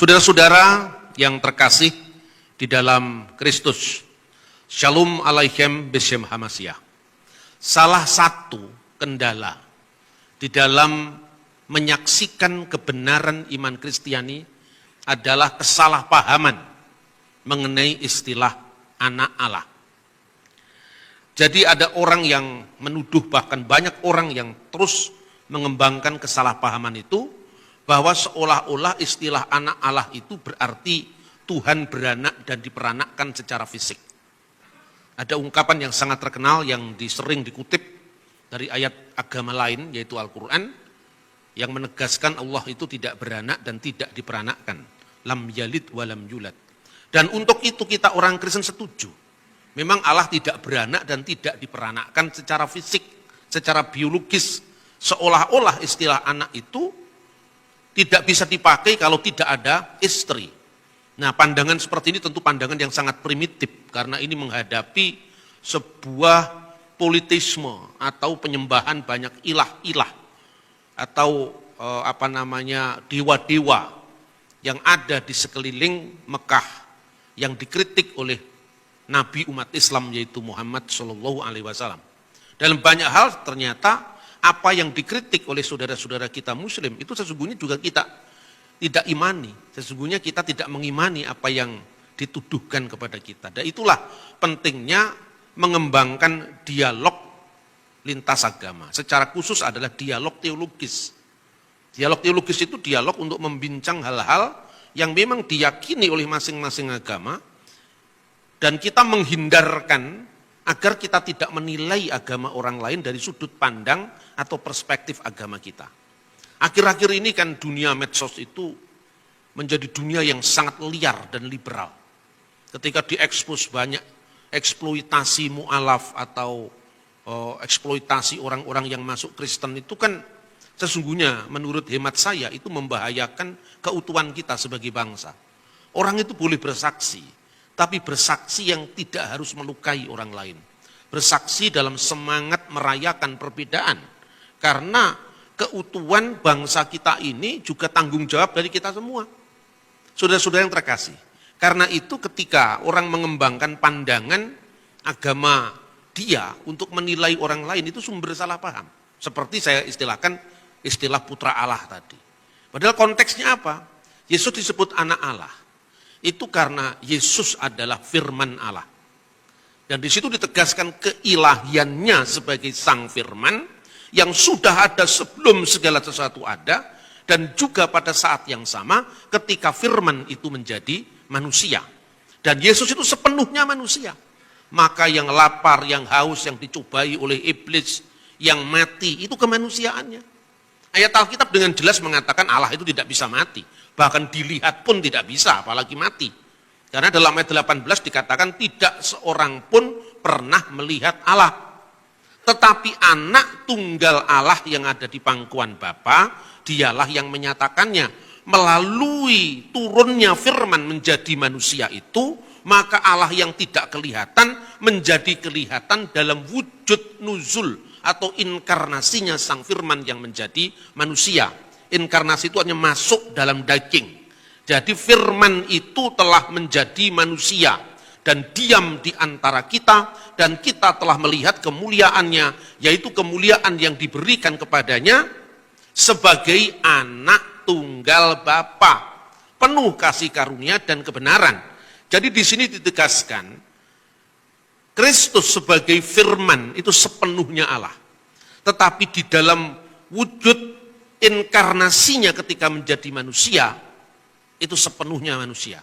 Saudara-saudara yang terkasih di dalam Kristus, Shalom Aleichem Beshem Hamasyah. Salah satu kendala di dalam menyaksikan kebenaran iman Kristiani adalah kesalahpahaman mengenai istilah anak Allah. Jadi ada orang yang menuduh, bahkan banyak orang yang terus mengembangkan kesalahpahaman itu, bahwa seolah-olah istilah anak Allah itu berarti Tuhan beranak dan diperanakkan secara fisik. Ada ungkapan yang sangat terkenal yang sering dikutip dari ayat agama lain, yaitu Al-Quran, yang menegaskan Allah itu tidak beranak dan tidak diperanakkan. Lam yalid wa lam yulad. Dan untuk itu kita orang Kristen setuju. Memang Allah tidak beranak dan tidak diperanakkan secara fisik, secara biologis. Seolah-olah istilah anak itu tidak bisa dipakai kalau tidak ada istri. Nah, pandangan seperti ini tentu pandangan yang sangat primitif, karena ini menghadapi sebuah politisme atau penyembahan banyak ilah-ilah atau dewa-dewa yang ada di sekeliling Mekah yang dikritik oleh Nabi umat Islam, yaitu Muhammad SAW. Dalam banyak hal ternyata apa yang dikritik oleh saudara-saudara kita Muslim itu sesungguhnya juga kita tidak imani. Sesungguhnya kita tidak mengimani apa yang dituduhkan kepada kita. Dan itulah pentingnya mengembangkan dialog lintas agama. Secara khusus adalah dialog teologis. Dialog teologis itu dialog untuk membincang hal-hal yang memang diyakini oleh masing-masing agama, dan kita menghindarkan agar kita tidak menilai agama orang lain dari sudut pandang atau perspektif agama kita. Akhir-akhir ini kan dunia medsos itu menjadi dunia yang sangat liar dan liberal. Ketika diekspos banyak eksploitasi mu'alaf atau eksploitasi orang-orang yang masuk Kristen, itu kan sesungguhnya menurut hemat saya itu membahayakan keutuhan kita sebagai bangsa. Orang itu boleh bersaksi, tapi bersaksi yang tidak harus melukai orang lain. Bersaksi dalam semangat merayakan perbedaan. Karena keutuhan bangsa kita ini juga tanggung jawab dari kita semua. Saudara-saudara yang terkasih. Karena itu ketika orang mengembangkan pandangan agama dia untuk menilai orang lain, itu sumber salah paham. Seperti saya istilahkan istilah putra Allah tadi. Padahal konteksnya apa? Yesus disebut anak Allah. Itu karena Yesus adalah firman Allah. Dan di situ ditegaskan keilahiannya sebagai sang firman yang sudah ada sebelum segala sesuatu ada, dan juga pada saat yang sama ketika firman itu menjadi manusia. Dan Yesus itu sepenuhnya manusia. Maka yang lapar, yang haus, yang dicobai oleh iblis, yang mati, itu kemanusiaannya. Ayat Alkitab dengan jelas mengatakan Allah itu tidak bisa mati. Bahkan dilihat pun tidak bisa, apalagi mati. Karena dalam ayat 18 dikatakan tidak seorang pun pernah melihat Allah. Tetapi anak tunggal Allah yang ada di pangkuan Bapa, dialah yang menyatakannya. Melalui turunnya firman menjadi manusia itu, maka Allah yang tidak kelihatan menjadi kelihatan dalam wujud nuzul atau inkarnasinya sang firman yang menjadi manusia. Inkarnasi itu hanya masuk dalam daging. Jadi firman itu telah menjadi manusia dan diam di antara kita, dan kita telah melihat kemuliaannya, yaitu kemuliaan yang diberikan kepadanya sebagai anak tunggal Bapa, penuh kasih karunia dan kebenaran. Jadi di sini ditegaskan Kristus sebagai firman itu sepenuhnya Allah. Tetapi di dalam wujud inkarnasinya ketika menjadi manusia, itu sepenuhnya manusia.